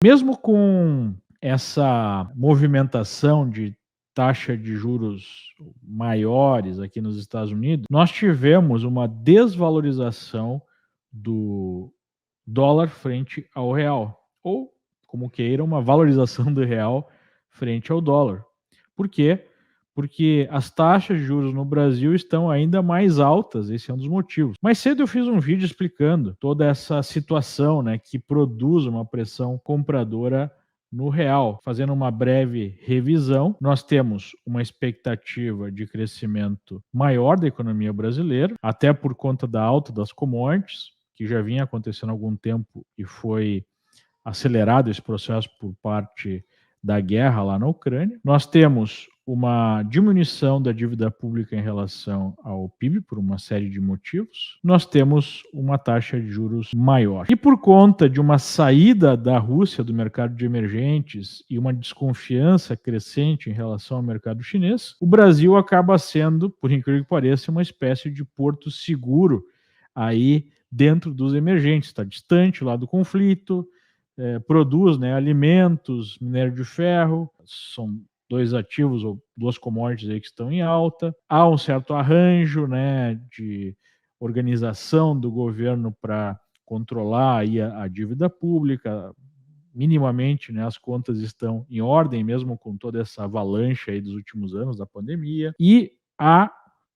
Mesmo com essa movimentação de taxa de juros maiores aqui nos Estados Unidos, nós tivemos uma desvalorização do dólar frente ao real, ou, como queira, uma valorização do real frente ao dólar. Por quê? Porque as taxas de juros no Brasil estão ainda mais altas, esse é um dos motivos. Mais cedo eu fiz um vídeo explicando toda essa situação, né, que produz uma pressão compradora no real. Fazendo uma breve revisão, nós temos uma expectativa de crescimento maior da economia brasileira, até por conta da alta das commodities, que já vinha acontecendo há algum tempo e foi acelerado esse processo por parte da guerra lá na Ucrânia. Nós temos uma diminuição da dívida pública em relação ao PIB por uma série de motivos. Nós temos uma taxa de juros maior. E por conta de uma saída da Rússia do mercado de emergentes e uma desconfiança crescente em relação ao mercado chinês, o Brasil acaba sendo, por incrível que pareça, uma espécie de porto seguro aí dentro dos emergentes. Está distante lá do conflito, produz, né, alimentos, minério de ferro, são dois ativos ou duas commodities aí que estão em alta. Há um certo arranjo, né, de organização do governo para controlar aí a dívida pública. Minimamente, né, as contas estão em ordem, mesmo com toda essa avalanche aí dos últimos anos da pandemia. E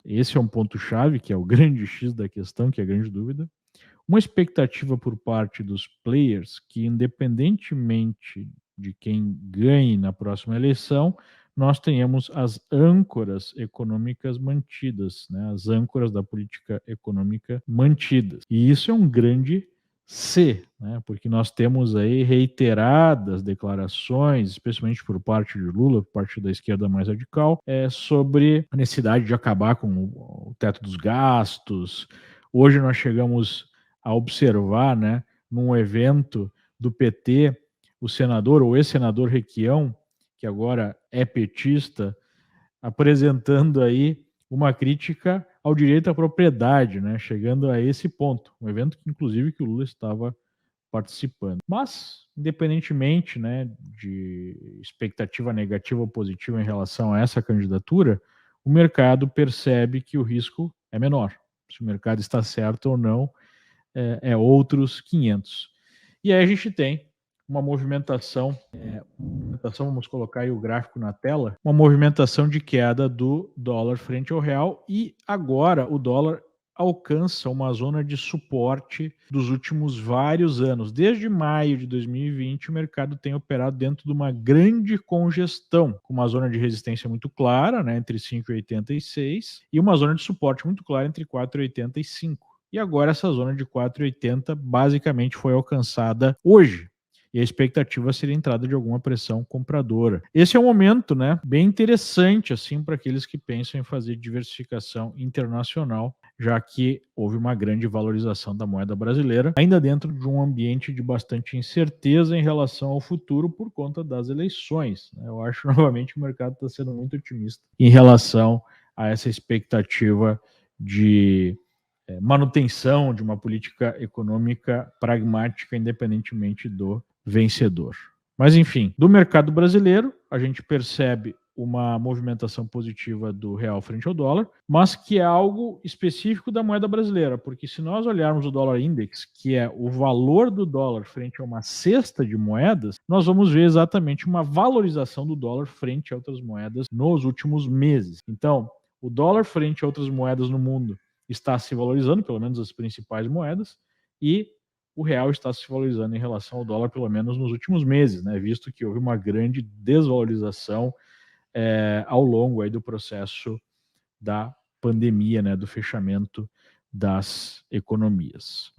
esse é um ponto-chave, que é o grande X da questão, que é a grande dúvida, uma expectativa por parte dos players que, independentemente de quem ganhe na próxima eleição, nós tenhamos as âncoras econômicas mantidas, né? As âncoras da política econômica mantidas. E isso é um grande C, né? Porque nós temos aí reiteradas declarações, especialmente por parte de Lula, por parte da esquerda mais radical, sobre a necessidade de acabar com o teto dos gastos. Hoje nós chegamos a observar, né, num evento do PT, o senador ou ex-senador Requião, que agora é petista, apresentando aí uma crítica ao direito à propriedade, né, chegando a esse ponto. Um evento que, inclusive, que o Lula estava participando. Mas, independentemente, né, de expectativa negativa ou positiva em relação a essa candidatura, o mercado percebe que o risco é menor. Se o mercado está certo ou não, outros 500. E aí a gente tem uma movimentação, vamos colocar aí o gráfico na tela, uma movimentação de queda do dólar frente ao real, e agora o dólar alcança uma zona de suporte dos últimos vários anos. Desde maio de 2020, o mercado tem operado dentro de uma grande congestão, com uma zona de resistência muito clara, né, entre 5,86, e uma zona de suporte muito clara entre 4,85. E agora essa zona de 4,80 basicamente foi alcançada hoje. E a expectativa seria a entrada de alguma pressão compradora. Esse é um momento, né, bem interessante assim para aqueles que pensam em fazer diversificação internacional, já que houve uma grande valorização da moeda brasileira, ainda dentro de um ambiente de bastante incerteza em relação ao futuro por conta das eleições. Eu acho novamente que o mercado está sendo muito otimista em relação a essa expectativa de manutenção de uma política econômica pragmática, independentemente do vencedor. Mas, enfim, do mercado brasileiro, a gente percebe uma movimentação positiva do real frente ao dólar, mas que é algo específico da moeda brasileira, porque se nós olharmos o dólar index, que é o valor do dólar frente a uma cesta de moedas, nós vamos ver exatamente uma valorização do dólar frente a outras moedas nos últimos meses. Então, o dólar frente a outras moedas no mundo está se valorizando, pelo menos as principais moedas, e o real está se valorizando em relação ao dólar, pelo menos nos últimos meses, né, visto que houve uma grande desvalorização ao longo aí do processo da pandemia, né, do fechamento das economias.